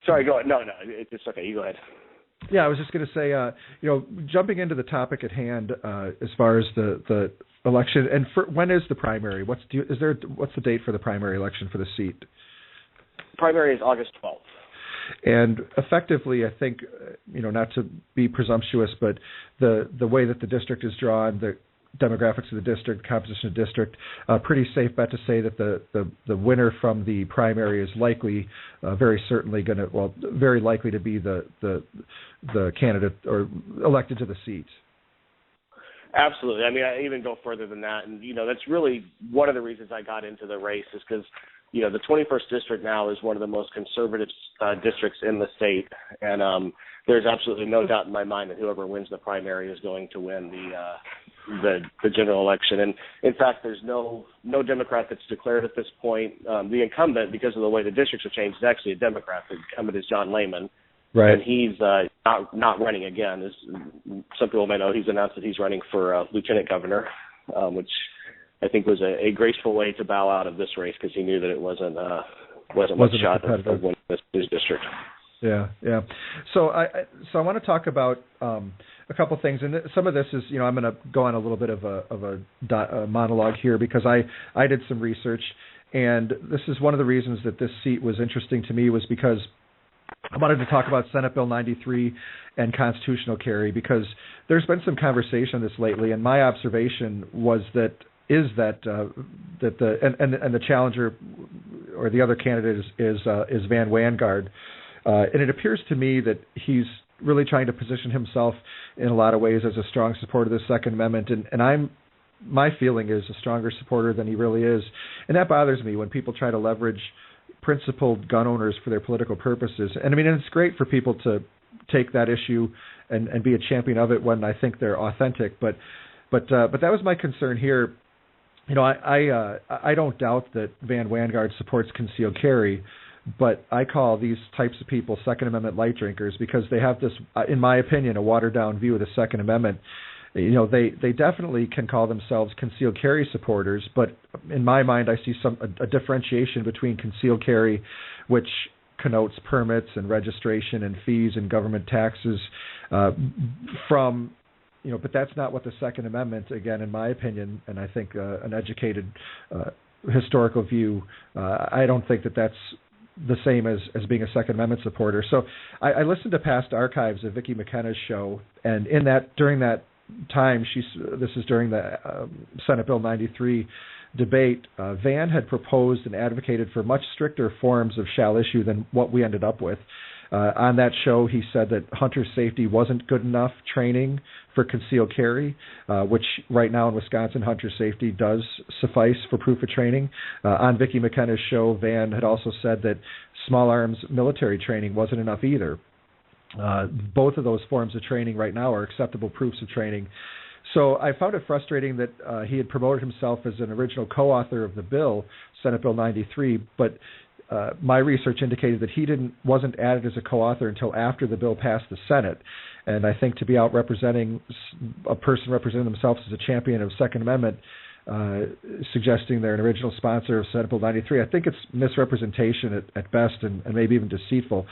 Sorry, go ahead. No, it's okay. You go ahead. Yeah, I was just going to say, jumping into the topic at hand, as far as the election, and when is the primary? What's the date for the primary election for the seat? Primary is August 12th. And effectively, I think, not to be presumptuous, but the way that the district is drawn, the demographics of the district, composition of the district, pretty safe bet to say that the winner from the primary is likely, very likely to be the candidate or elected to the seat. Absolutely. I mean, I even go further than that, and that's really one of the reasons I got into the race is because the 21st district now is one of the most conservative districts in the state, and there's absolutely no doubt in my mind that whoever wins the primary is going to win the general election. And in fact, there's no Democrat that's declared at this point. The incumbent, because of the way the districts have changed, is actually a Democrat. The incumbent is John Lehman. Right. And he's not running again. As some people may know, he's announced that he's running for lieutenant governor, which I think was a graceful way to bow out of this race because he knew that it wasn't much shot of winning this district. Yeah. So I want to talk about a couple things, and some of this is, I'm going to go on a little bit of a monologue here because I did some research, and this is one of the reasons that this seat was interesting to me was because I wanted to talk about Senate Bill 93 and constitutional carry because there's been some conversation on this lately, and my observation was that the challenger or the other candidate is Van Vanguard, and it appears to me that he's really trying to position himself in a lot of ways as a strong supporter of the Second Amendment, and my feeling is a stronger supporter than he really is, and that bothers me when people try to leverage principled gun owners for their political purposes. And I mean, it's great for people to take that issue and be a champion of it when I think they're authentic. But that was my concern here. I don't doubt that Van Vanguard supports concealed carry, but I call these types of people Second Amendment light drinkers because they have this, in my opinion, a watered down view of the Second Amendment. They definitely can call themselves concealed carry supporters, but in my mind, I see a differentiation between concealed carry, which connotes permits and registration and fees and government taxes, but that's not what the Second Amendment, again, in my opinion, and I think an educated historical view, I don't think that that's the same as being a Second Amendment supporter. So I listened to past archives of Vicki McKenna's show, and during that time, this is during the Senate Bill 93 debate, Van had proposed and advocated for much stricter forms of shall issue than what we ended up with. On that show, he said that hunter safety wasn't good enough training for concealed carry, which right now in Wisconsin, hunter safety does suffice for proof of training. On Vicki McKenna's show, Van had also said that small arms military training wasn't enough either. Both of those forms of training right now are acceptable proofs of training. So I found it frustrating that he had promoted himself as an original co-author of the bill, Senate Bill 93, but my research indicated that he wasn't added as a co-author until after the bill passed the Senate. And I think to be out representing a person representing themselves as a champion of Second Amendment, suggesting they're an original sponsor of Senate Bill 93, I think it's misrepresentation at best and maybe even deceitful.